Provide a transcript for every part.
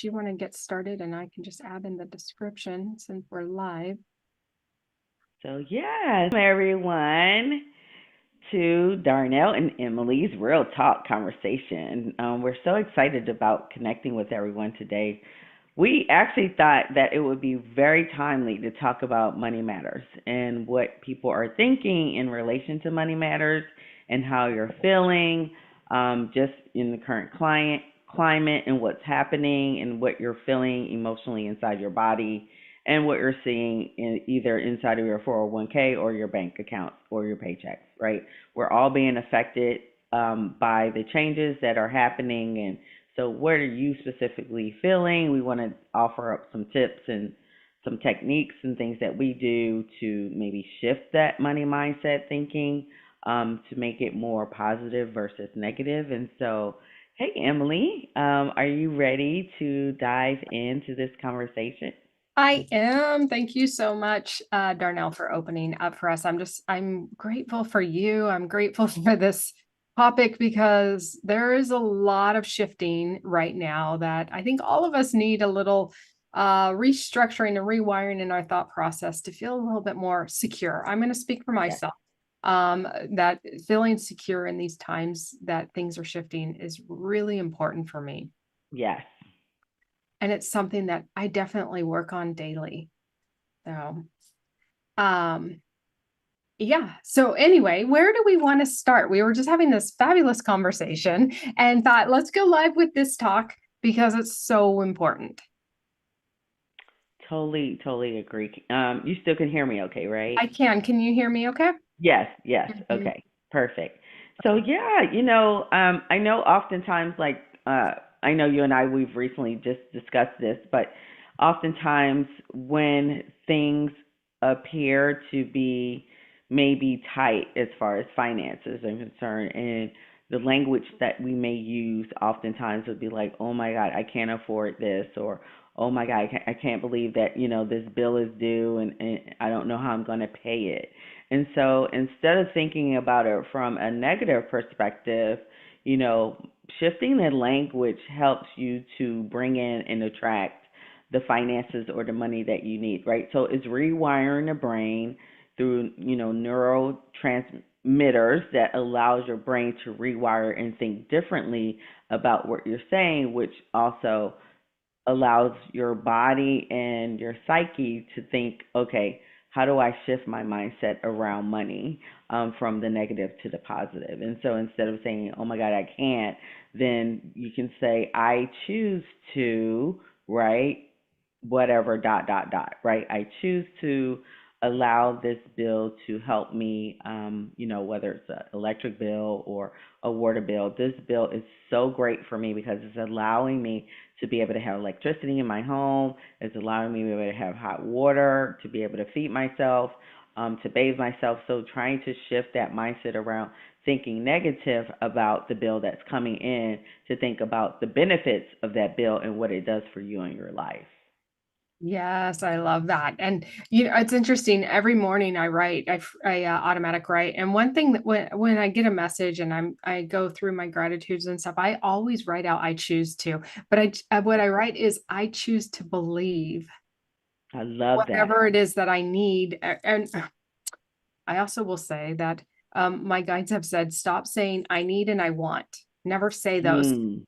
you want to get started and I can just add in the description since we're live. So, yes, everyone, to Darnell and Emily's Real Talk conversation. We're so excited about connecting with everyone today. We actually thought that it would be very timely to talk about money matters and what people are thinking in relation to money matters and how you're feeling just in the current climate and what's happening and what you're feeling emotionally inside your body and what you're seeing either inside of your 401k or your bank accounts or your paychecks, right? We're all being affected by the changes that are happening. And so, what are you specifically feeling? We want to offer up some tips and some techniques and things that we do to maybe shift that money mindset thinking to make it more positive versus negative. And so, hey, Emily, are you ready to dive into this conversation? I am. Thank you so much, Darnell, for opening up for us. I'm grateful for you. I'm grateful for this topic because there is a lot of shifting right now that I think all of us need a little restructuring and rewiring in our thought process to feel a little bit more secure. I'm going to speak for Yes. myself. That feeling secure in these times that things are shifting is really important for me. Yes. And it's something that I definitely work on daily. So, um, yeah. So anyway, where do we want to start? We were just having this fabulous conversation and thought, let's go live with this talk because it's so important. Totally, totally agree. You still can hear me okay, right? I can. Can you hear me okay? Yes, yes. Mhm. Okay, perfect. So yeah, I know oftentimes I know you and I we've recently just discussed this, but oftentimes when things appear to be maybe tight as far as finances are concerned, and the language that we may use oftentimes would be like, "Oh my God, I can't afford this," or "Oh my God, I can't believe that this bill is due, and I don't know how I'm going to pay it." And so instead of thinking about it from a negative perspective, you know, shifting the language helps you to bring in and attract the finances or the money that you need, right? So it's rewiring the brain through, neurotransmitters that allows your brain to rewire and think differently about what you're saying, which also allows your body and your psyche to think, okay, how do I shift my mindset around money from the negative to the positive? And so instead of saying, oh my God, I can't, then you can say, I choose to, right? Whatever, dot, dot, dot, right? I choose to allow this bill to help me, whether it's an electric bill or a water bill. This bill is so great for me because it's allowing me to be able to have electricity in my home. It's allowing me to be able to have hot water, to be able to feed myself, to bathe myself. So trying to shift that mindset around thinking negative about the bill that's coming in to think about the benefits of that bill and what it does for you in your life. Yes, I love that. And it's interesting. Every morning I write, I automatic write. And one thing that when I get a message and I go through my gratitudes and stuff, I always write out I choose to. But what I write is I choose to believe I love that. whatever it is that I need. And I also will say that my guides have said, stop saying I need and I want. Never say those. Mm,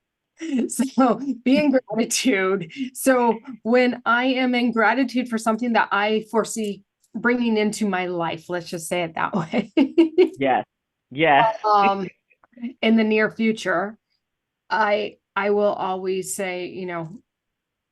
So be in gratitude. So when I am in gratitude for something that I foresee bringing into my life, let's just say it that way, yes. Yes. um, in the near future, I will always say,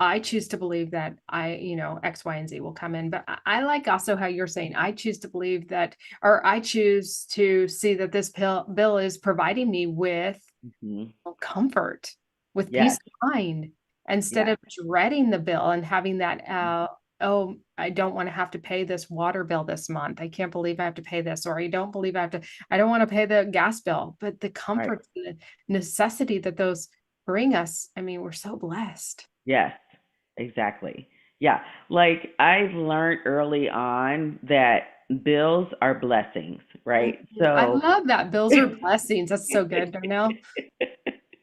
I choose to believe that X, Y, and Z will come in. But I like also how you're saying, I choose to believe that, or I choose to see that this bill is providing me with Mhm. comfort, with peace Yes. of mind, instead Yes. of dreading the bill and having that, oh, I don't want to have to pay this water bill this month. I can't believe I have to pay this, or I don't want to pay the gas bill. But the Right. comfort, the necessity that those bring us, I mean, we're so blessed. Yes. Exactly. Yeah. Like I've learned early on that bills are blessings, right? I So love that. Bills are blessings. That's so good, Darnell.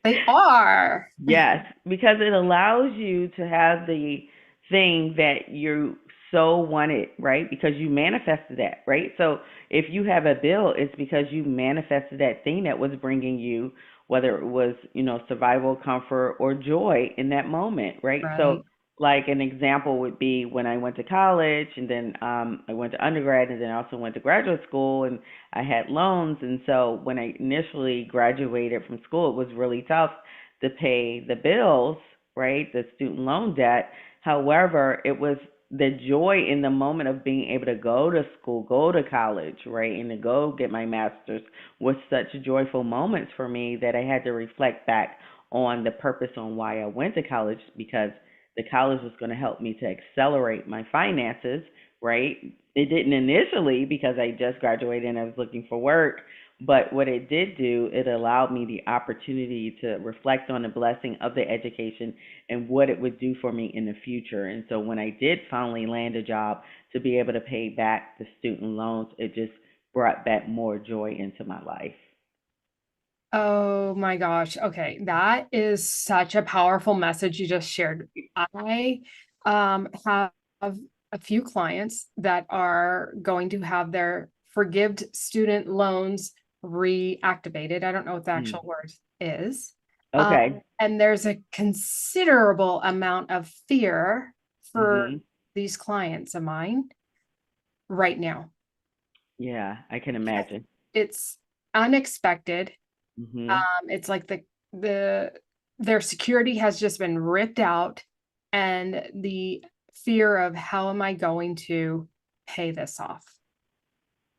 They are. Yes, because it allows you to have the thing that you so wanted, right? Because you manifested that, right? So if you have a bill, it's because you manifested that thing that was bringing you, whether it was, survival, comfort, or joy in that moment, right? So, Right. like an example would be when I went to college and then I went to undergrad and then I also went to graduate school and I had loans. And so when I initially graduated from school, it was really tough to pay the bills, right? The student loan debt. However, it was the joy in the moment of being able to go to school, go to college, right? And to go get my master's was such joyful moments for me that I had to reflect back on the purpose on why I went to college because the college was going to help me to accelerate my finances, right? It didn't initially because I just graduated and I was looking for work, but what it did do, it allowed me the opportunity to reflect on the blessing of the education and what it would do for me in the future. And so when I did finally land a job to be able to pay back the student loans, it just brought back more joy into my life. Oh my gosh. Okay. That is such a powerful message you just shared. I have a few clients that are going to have their forgived student loans reactivated. I don't know what the Mm. actual word is. Okay. And there's a considerable amount of fear for Mhm. these clients of mine right now. Yeah, I can imagine. It's unexpected. Mhm. It's like the their security has just been ripped out, and the fear of how am I going to pay this off?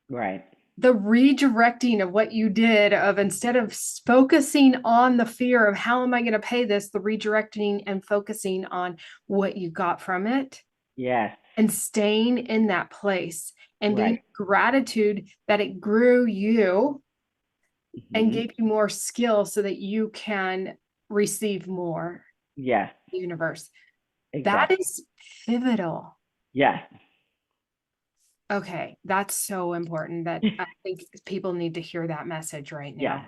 Right. The redirecting of what you did of instead of focusing on the fear of how am I going to pay this, the redirecting and focusing on what you got from it Yes. and staying in that place and being Right. gratitude that it grew you and Mhm. gave you more skill so that you can receive more Yes. in the universe. That Exactly. is pivotal. Yes. Okay, that's so important that I think people need to hear that message right Yeah. now.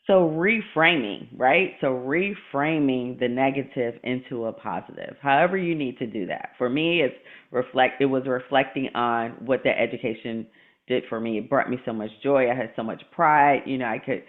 So reframing, right? So reframing the negative into a positive. However you need to do that. For me, it was reflecting on what the education did for me. It brought me so much joy. I had so much pride. I could,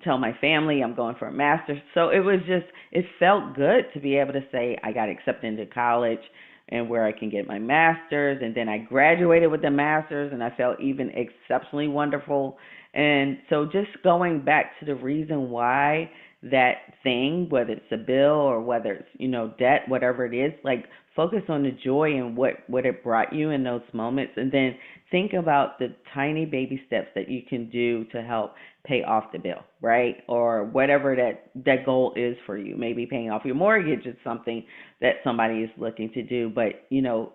tell my family I'm going for a master's. So it felt good to be able to say I got accepted into college and where I can get my master's. And then I graduated with the master's and I felt even exceptionally wonderful. And so just going back to the reason why that thing, whether it's a bill or whether it's, debt, whatever it is, like focus on the joy and what it brought you in those moments. And then think about the tiny baby steps that you can do to help pay off the bill, right? Or whatever that goal is for you. Maybe paying off your mortgage is something that somebody is looking to do, but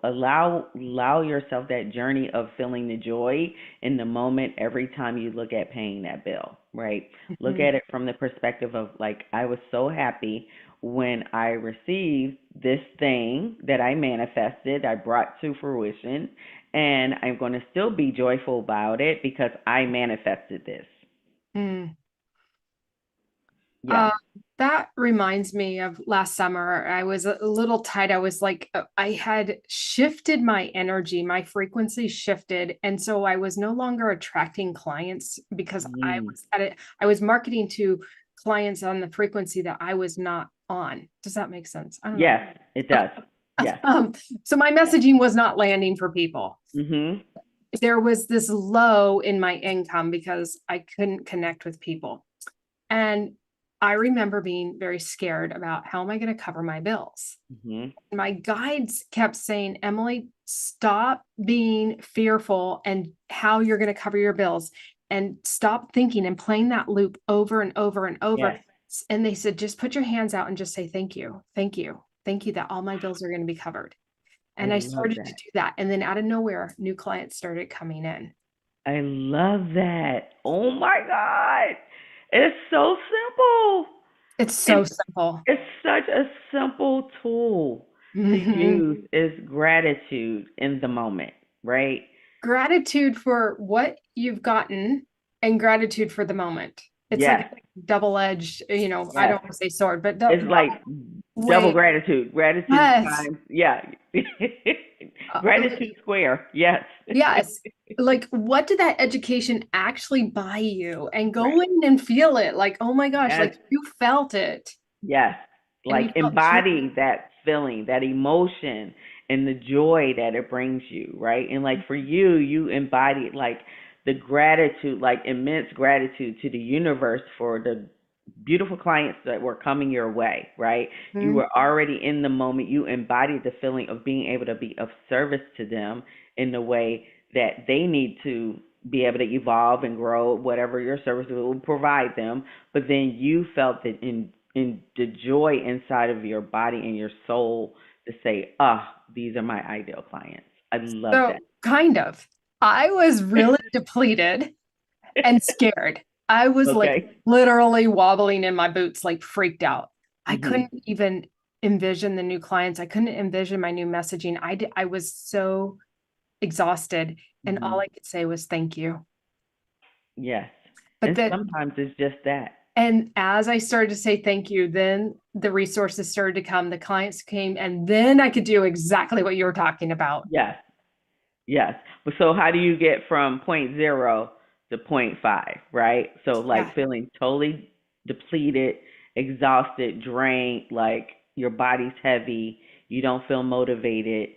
allow yourself that journey of feeling the joy in the moment every time you look at paying that bill, right? Look Mhm. at it from the perspective of like, I was so happy when I received this thing that I manifested, I brought to fruition, and I'm going to still be joyful about it because I manifested this. Mm. Yes. Uh, that reminds me of last summer. I was a little tight. I was like, I had shifted my energy, my frequency shifted. And so I was no longer attracting clients because Mm. I was marketing to clients on the frequency that I was not on. Does that make sense? I don't know. Yes, it does. Yes. Um, so my messaging was not landing for people. Mhm. There was this low in my income because I couldn't connect with people. And I remember being very scared about how am I going to cover my bills? Mhm. My guides kept saying, Emily, stop being fearful and how you're going to cover your bills and stop thinking and playing that loop over and over and over. Yes. And they said, just put your hands out and just say, thank you, thank you, thank you that all my bills are going to be covered. I And I love started to that. do that. And then out of nowhere, new clients started coming in. I love that. Oh my God. It's so simple. It's And so simple. it's such a simple tool to Mhm. use is gratitude in the moment, right? Gratitude for what you've gotten and gratitude for the moment. It's like Yes. double-edged, I Yes. don't want to say sword, but It's like double way. gratitude. Gratitude Yes. times, yeah. Like, Gratitude square. Yes. yes. Like, what did that education actually buy you? And go Right. in and feel it. Like, oh my gosh, Yes. like you felt it Yes. and Like you felt joy. embody that feeling, that emotion, and the joy that it brings you, right? And like for you, you embodied like the gratitude, like immense gratitude to the universe for the beautiful clients that were coming your way, right? You Mhm. were already in the moment. You embodied the feeling of being able to be of service to them in the way that they need to be able to evolve and grow, whatever your service will provide them. But then you felt it in the joy inside of your body and your soul to say, these are my ideal clients. I love that. So, kind of. I was really depleted and scared. I was like Okay. literally wobbling in my boots, like freaked out. I Mhm. couldn't even envision the new clients. I couldn't envision my new messaging. I was so exhausted, and all Mhm. I could say was thank you. Yes. But And that, sometimes it's just that. and as I started to say thank you, then the resources started to come, the clients came, and then I could do exactly what you were talking about. Yes. Yes. But so how do you get from point zero to point five, right? So Yeah. like feeling totally depleted, exhausted, drained, like your body's heavy, you don't feel motivated.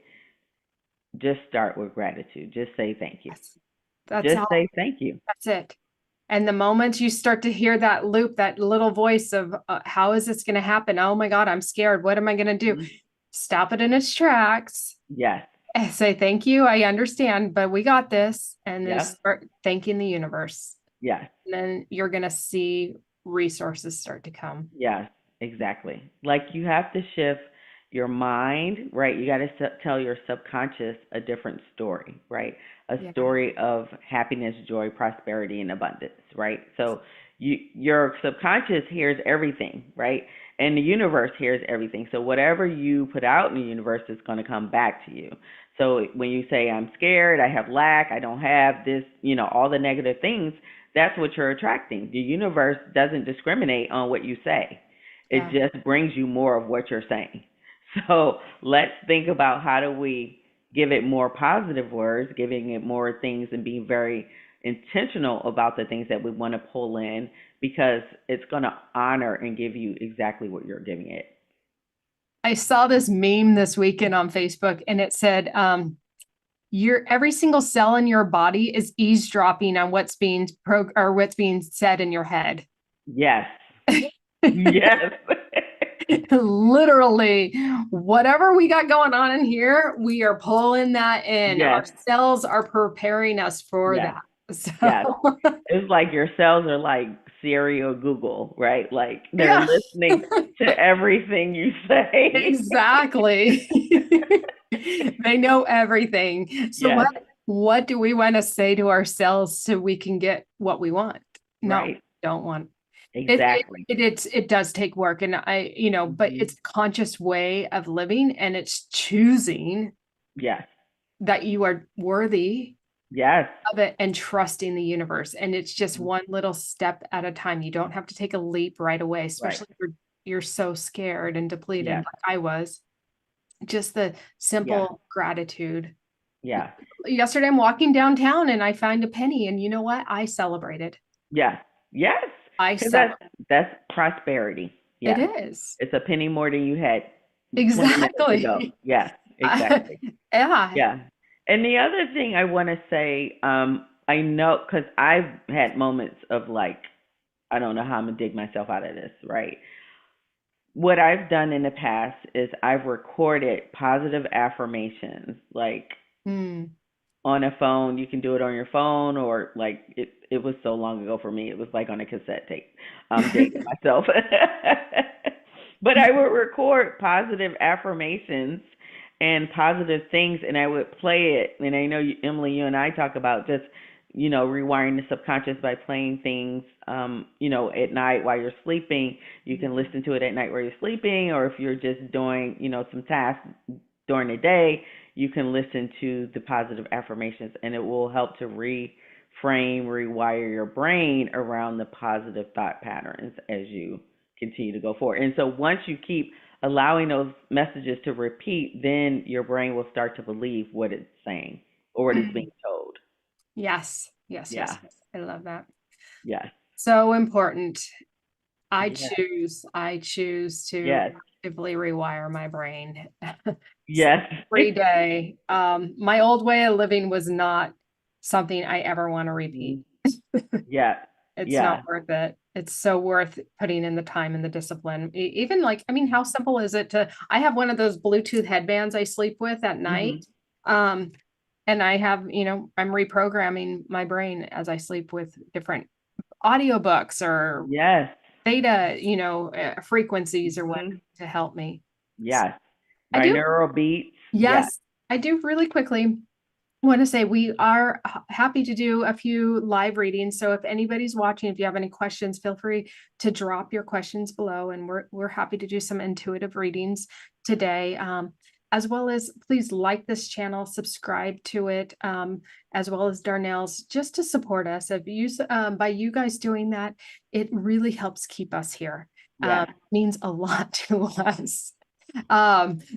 Just start with gratitude. Just say thank you. Yes. That's Just all. say thank you. That's it. And the moment you start to hear that loop, that little voice of how is this going to happen? Oh my God, I'm scared. What am I going to do? Mhm. Stop it in its tracks Yes. and say, thank you. I understand, but we got this. And then Yep. start thanking the universe. Yes. And then you're going to see resources start to come. Yes, exactly. Like you have to shift your mind, right? You got to tell your subconscious a different story, right? A Yeah. story of happiness, joy, prosperity, and abundance, right? So your subconscious hears everything, right? And the universe hears everything. So whatever you put out in the universe is going to come back to you. So when you say I'm scared, I have lack, I don't have this, all the negative things, that's what you're attracting. The universe doesn't discriminate on what you say. It Yeah. just brings you more of what you're saying. So let's think about how do we give it more positive words, giving it more things and being very intentional about the things that we want to pull in because it's going to honor and give you exactly what you're giving it. I saw this meme this weekend on Facebook and it said, your every single cell in your body is eavesdropping on what's being said in your head. Yes. Yes. Literally, whatever we got going on in here, we are pulling that in. Our Yes. cells are preparing us for Yes. that. Yes. So, It's like your cells are like Siri or Google, right? Like they're yeah, listening to everything you say. exactly. They know everything. So Yes, what do we want to say to ourselves so we can get what we want? Not what right. we don't want. Exactly. It does take work, and but Hmm. it's a conscious way of living, and it's choosing Yes. that you are worthy Yes. of it and trusting the universe. And it's just Mhm. one little step at a time. You don't have to take a leap right away, Right. especially if you're so scared and depleted Yes. like I was. Just the Yeah. simple gratitude. Yeah. Yesterday, I'm walking downtown and I find a penny, and you know what? I celebrated. Yes. Yes. I Because celebrate. that's prosperity. It Yes. is. It's a penny more than you had 20 minutes ago. Exactly. Yes. Exactly. Yeah. Yeah. And the other thing I want to say, I know because I've had moments of like, I don't know how I'm gonna dig myself out of this, right? What I've done in the past is I've recorded positive affirmations, like Hmm. on a phone. You can do it on your phone, or like it was so long ago for me. It was like on a cassette tape. I'm dating myself. But I would record positive affirmations and positive things, and I would play it. And I know Emily, you and I talk about just rewiring the subconscious by playing things, at night while you're sleeping. You can listen to it at night while you're sleeping, or if you're just doing, some tasks during the day, you can listen to the positive affirmations, and it will help to frame, rewire your brain around the positive thought patterns as you continue to go forward. And so once you keep allowing those messages to repeat, then your brain will start to believe what it's saying or what it's being Mhm. told. Yes, yes, yes, Yeah. yes. I love that. Yes. So important. Yes. I choose to Yes. actively rewire my brain Yes. every day. My old way of living was not something I ever want to repeat. Mhm. Yeah. It's not Yeah. worth it. It's so worth putting in the time and the discipline. Even like, I mean, how simple is it to, I have one of those Bluetooth headbands I sleep with at night. Mhm. Um, and I have, I'm reprogramming my brain as I sleep with different audiobooks or Yes. theta, frequencies or what Mhm. to help me. Yes. I do, Binaural beats. Yes. yes, I do really quickly want to say we are happy to do a few live readings. So if anybody's watching, if you have any questions, feel free to drop your questions below, and we're happy to do some intuitive readings today. As well as please like this channel, subscribe to it, as well as Darnell's, just to support us. If you by you guys doing that, it really helps keep us here. Yes. Means a lot to us.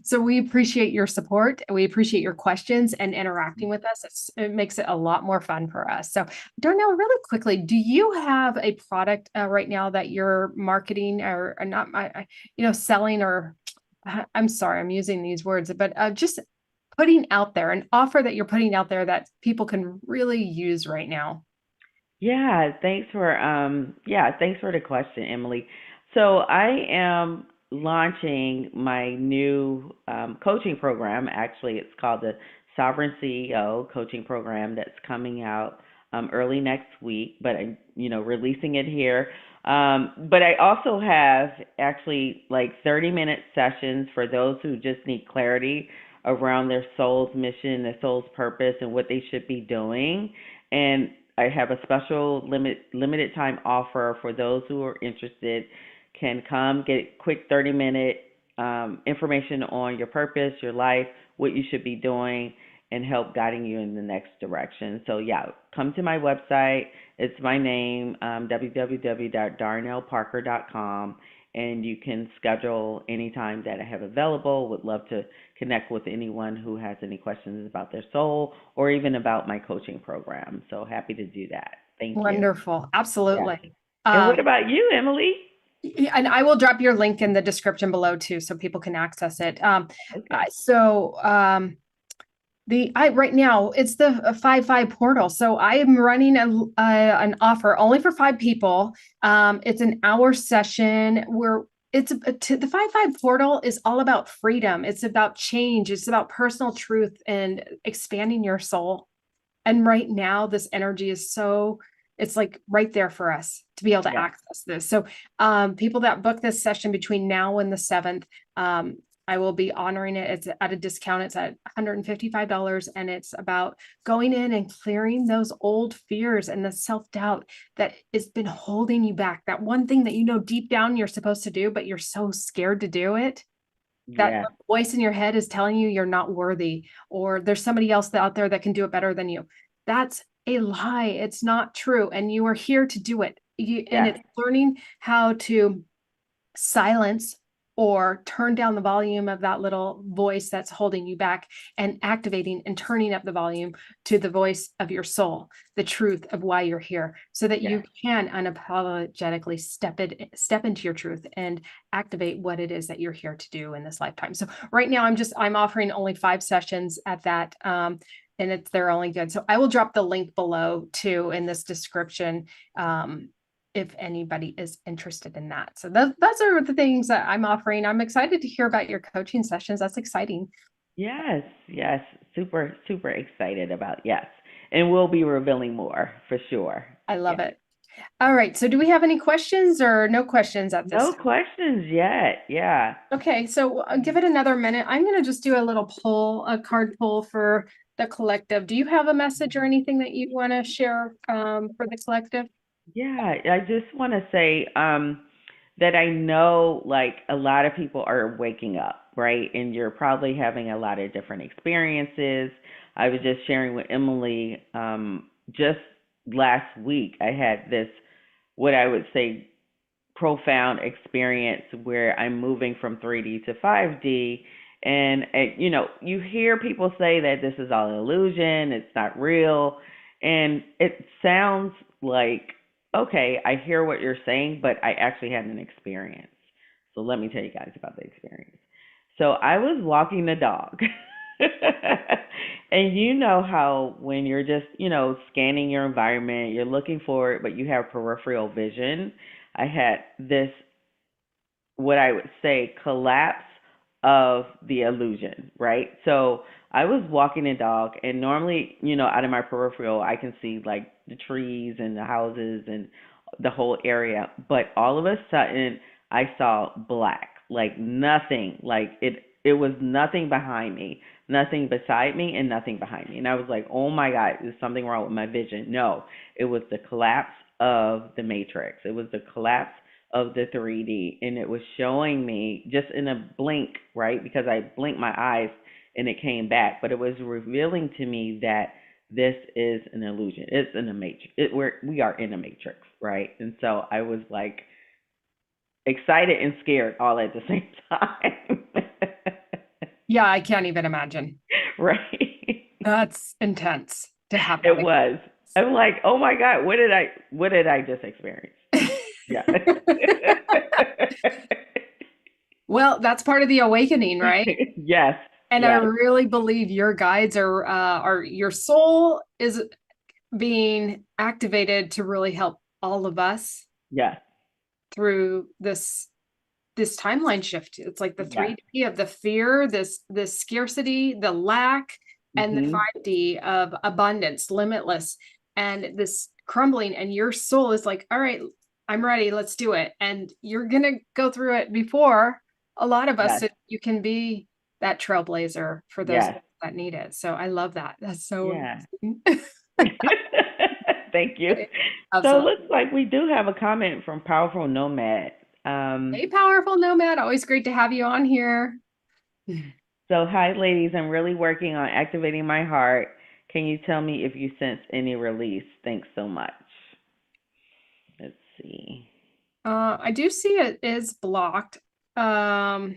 So we appreciate your support. We appreciate your questions and interacting with us. It makes it a lot more fun for us. So, Darnell, really quickly, do you have a product right now that you're marketing or not, selling or I'm sorry, I'm using these words, but just putting out there an offer that you're putting out there that people can really use right now? Thanks for the question, Emily. So I am launching my new coaching program. Actually, it's called the Sovereign CEO coaching program that's coming out early next week, but I'm, releasing it here. But I also have actually like 30-minute sessions for those who just need clarity around their soul's mission, their soul's purpose, and what they should be doing. And I have a special limited time offer for those who are interested. Can come get quick 30-minute information on your purpose, your life, what you should be doing, and help guiding you in the next direction. So yeah, come to my website. It's my name, www.darnellparker.com, and you can schedule any time that I have available. Would love to connect with anyone who has any questions about their soul or even about my coaching program. So happy to do that. Thank you. Wonderful. Yeah. Absolutely. And what Um, about you, Emily? and I will drop your link in the description below too, so people can access it. Okay. So the I right now it's the 5-5 portal. So I am running an offer only for 5 people. It's an hour session where the 5-5 portal is all about freedom. It's about change. It's about personal truth and expanding your soul. And right now, this energy is so, it's like right there for us to be able to Yeah. access this. So, people that book this session between now and the 7th, I will be honoring it. It's at a discount. It's at $155. And it's about going in and clearing those old fears and the self doubt that has been holding you back. That one thing that you know deep down you're supposed to do, but you're so scared to do it, that Yeah. voice in your head is telling you you're not worthy or there's somebody else out there that can do it better than you. That's a lie. It's not true. And you are here to do it. And Yeah. it's learning how to silence or turn down the volume of that little voice that's holding you back and activating and turning up the volume to the voice of your soul, the truth of why you're here, so that Yeah. you can unapologetically step into your truth and activate what it is that you're here to do in this lifetime. So right now I'm offering only 5 sessions at that. And they're only good. So I will drop the link below too in this description. If anybody is interested in that. So those are the things that I'm offering. I'm excited to hear about your coaching sessions. That's exciting. Yes. Yes. Super, super excited about yes. And we'll be revealing more for sure. I love Yeah. it. All right. So do we have any questions or no questions at this No time? questions yet. Yeah. Okay. So give it another minute. I'm going to just do a little pull, a card pull for the collective. Do you have a message or anything that you want to share for the collective? Yeah, I just want to say that I know like a lot of people are waking up, right? And you're probably having a lot of different experiences. I was just sharing with Emily just last week I had this, what I would say, profound experience where I'm moving from 3D to 5D. And, you hear people say that this is all an illusion, it's not real. And it sounds like, okay, I hear what you're saying, but I actually had an experience. So let me tell you guys about the experience. So I was walking the dog. And you know how when you're just, scanning your environment, you're looking for it, but you have peripheral vision. I had this, what I would say, collapse of the illusion, right? So I was walking a dog, and normally, out of my peripheral, I can see like the trees and the houses and the whole area. But all of a sudden, I saw black, like nothing, like it was nothing behind me, nothing beside me, and nothing behind me. And I was like, oh my God, is something wrong with my vision? No, it was the collapse of the matrix. It was the collapse of the 3D, and it was showing me just in a blink, right? Because I blinked my eyes and it came back, but it was revealing to me that this is an illusion. It's in a matrix. We are in a matrix, right? And so I was like excited and scared all at the same time. Yeah, I can't even imagine. Right? That's intense to have It that was. I'm like, oh my God, what did I just experience? Yeah. Well, that's part of the awakening, right? Yes, And I yes, really believe your guides are your soul is being activated to really help all of us yes, through this timeline shift. It's like the yes. 3D of the fear, this scarcity, the lack, and the Mhm. 5D of abundance, limitless, and this crumbling. And your soul is like, all right, I'm ready, let's do it. And you're gonna go through it before a lot of us, Yes, so you can be that trailblazer for those yes, that need it. So I love that. That's so yeah. amazing. Thank you. So Absolutely. looks like we do have a comment from Powerful Nomad. Um, Hey, powerful nomad. Always great to have you on here. so hi ladies, I'm really working on activating my heart. Can you tell me if you sense any release? Thanks so much. Let's see. I do see it is blocked. Um,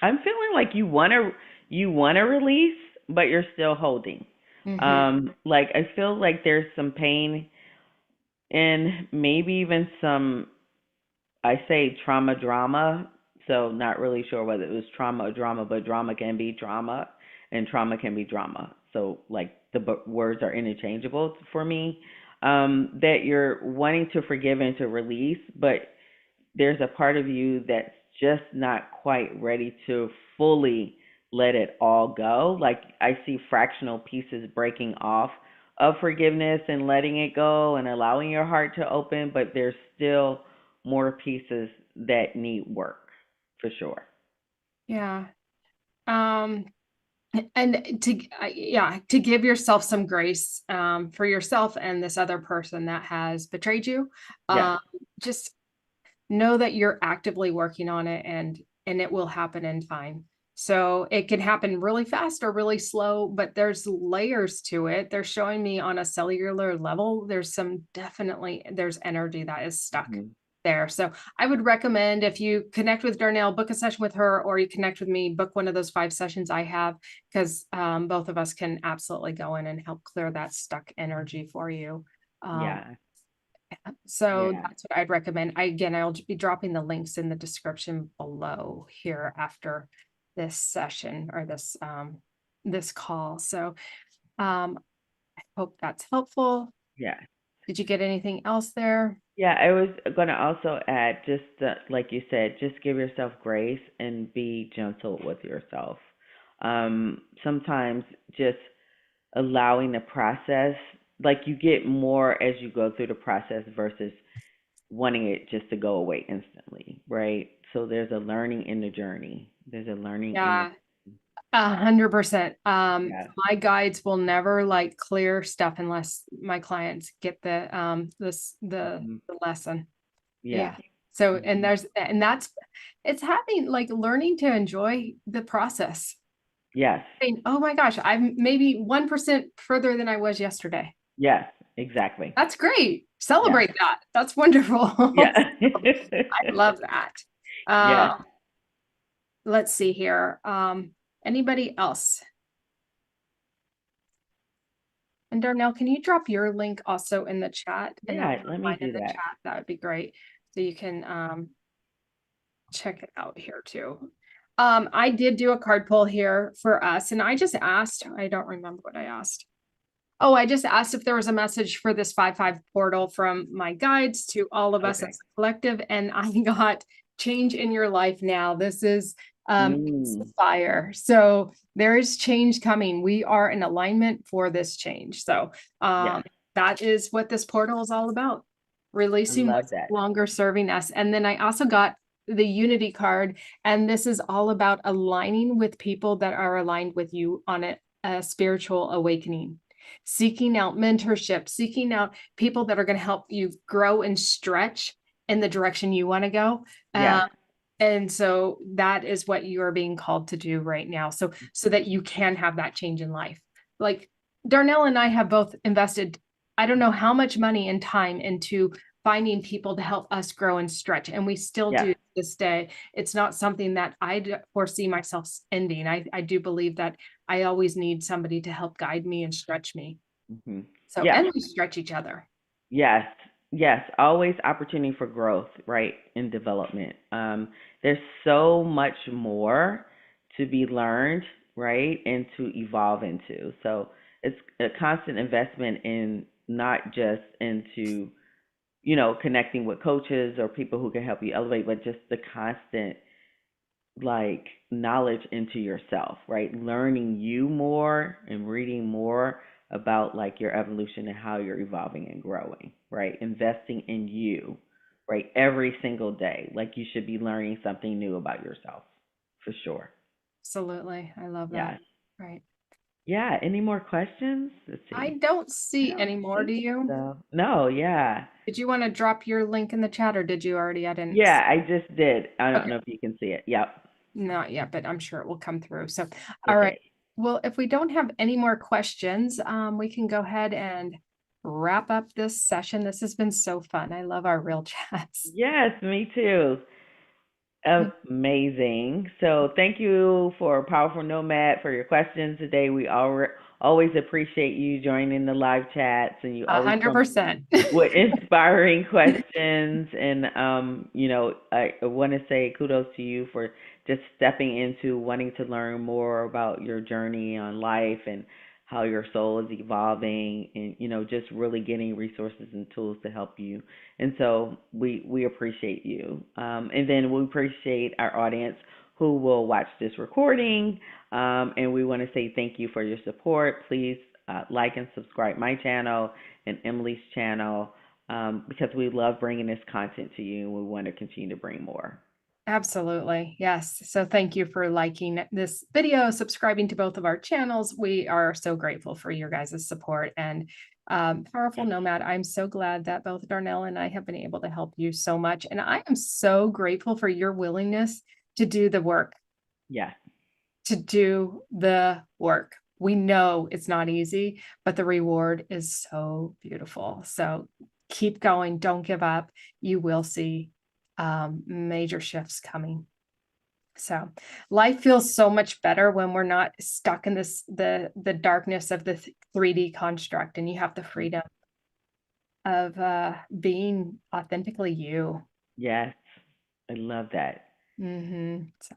I'm feeling like you wanna release, but you're still holding. mhm. Like I feel like there's some pain and maybe even some, I say trauma drama, so not really sure whether it was trauma or drama, but drama can be trauma and trauma can be drama. So like the words are interchangeable for me. That you're wanting to forgive and to release, but there's a part of you that's just not quite ready to fully let it all go. Like I see fractional pieces breaking off of forgiveness and letting it go and allowing your heart to open, but there's still more pieces that need work for sure. Yeah. Um, and yeah, to give yourself some grace, for yourself and this other person that has betrayed you. Yes. Um, just know that you're actively working on it, and it will happen in time. So it can happen really fast or really slow, but there's layers to it. They're showing me on a cellular level, there's energy that is stuck Hmm. there. So I would recommend, if you connect with Darnell, book a session with her, or you connect with me, book one of those 5 sessions I have, because both of us can absolutely go in and help clear that stuck energy for you. Um, Yeah. so Yeah. that's what I'd recommend. I'll be dropping the links in the description below here after this session, or this call. So I hope that's helpful. Yeah. Did you get anything else there? Yeah, I was going to also add just like you said, just give yourself grace and be gentle with yourself. Sometimes just allowing the process, like you get more as you go through the process versus wanting it just to go away instantly, right? So there's a learning in the journey. There's a learning in the, Yeah, 100%. yeah. My guides will never like clear stuff unless my clients get the Mhm. lesson. Yeah. Yeah. So, Mhm. it's having like learning to enjoy the process. Yes. Saying, oh my gosh, I'm maybe 1% further than I was yesterday. Yes, exactly. That's great. Yes. Celebrate that. That's wonderful. Yeah. I love that. Yes. Uh, let's see here. Anybody else? And Darnell, can you drop your link also in the chat? And I'll Yeah, drop let me mine in do the that. chat. That would be great. So you can check it out here too. I did do a card pull here for us, and I just asked, I don't remember what I asked. Oh, I just asked if there was a message for this 5-5 portal from my guides to all of us as Okay. a collective, and I got change in your life now. This is Mm. fire. So there is change coming. We are in alignment for this change. So Yes. that is what this portal is all about. I Releasing love what's that. no longer serving us. And then I also got the unity card, and this is all about aligning with people that are aligned with you on a spiritual awakening, seeking out mentorship, seeking out people that are going to help you grow and stretch in the direction you want to go. Yes. And so that is what you are being called to do right now. So that you can have that change in life. Like Darnell and I have both invested, I don't know how much money and time into finding people to help us grow and stretch. And we still Yes. do this day. It's not something that I foresee myself ending. I do believe that I always need somebody to help guide me and stretch me. Hmm. So, Yes. and we stretch each other. Yes, yes, always opportunity for growth, right, and development. There's so much more to be learned, right, and to evolve into. So it's a constant investment in not just into, connecting with coaches or people who can help you elevate, but just the constant like knowledge into yourself, right? Learning you more and reading more about like your evolution and how you're evolving and growing, right? Investing in you, right? Every single day. Like you should be learning something new about yourself for sure. Absolutely. I love that. Yes. Right. Yeah. Any more questions? Let's I see. don't I see don't any more. think Do you? so. No, yeah. Did you want to drop your link in the chat or did you already? I didn't. Yeah, I just did. I don't Okay. know if you can see it. Yep. Not yet, but I'm sure it will come through. So, all right. Okay. Well, if we don't have any more questions, we can go ahead and wrap up this session. This has been so fun. I love our real chats. Yes, me too. Amazing. So thank you for Powerful Nomad for your questions today. We always appreciate you joining the live chats, and you always come 100%. with inspiring questions. And I want to say kudos to you for just stepping into wanting to learn more about your journey on life and how your soul is evolving, and just really getting resources and tools to help you. And so we appreciate you. And then we appreciate our audience who will watch this recording. And we want to say thank you for your support. Please like and subscribe my channel and Emily's channel, because we love bringing this content to you, and we want to continue to bring more. Absolutely. Yes. So thank you for liking this video, subscribing to both of our channels. We are so grateful for your guys' support, and Powerful Nomad. I'm so glad that both Darnell and I have been able to help you so much. And I am so grateful for your willingness to do the work, Yes. to do the work. We know it's not easy, but the reward is so beautiful. So keep going. Don't give up. You will see major shifts coming. So life feels so much better when we're not stuck in the darkness of the 3D construct, and you have the freedom of being authentically you. Yes. I love that. So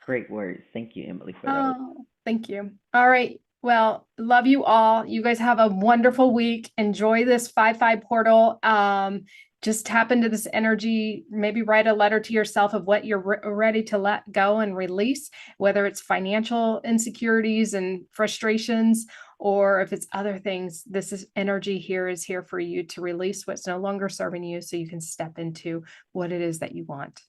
Great words. Thank you, Emily, for those. oh, thank you. All right. Well, love you all. You guys have a wonderful week. Enjoy this 5-5 portal. Just tap into this energy. Maybe write a letter to yourself of what you're ready to let go and release, whether it's financial insecurities and frustrations, or if it's other things. This is energy here is here for you to release what's no longer serving you, so you can step into what it is that you want.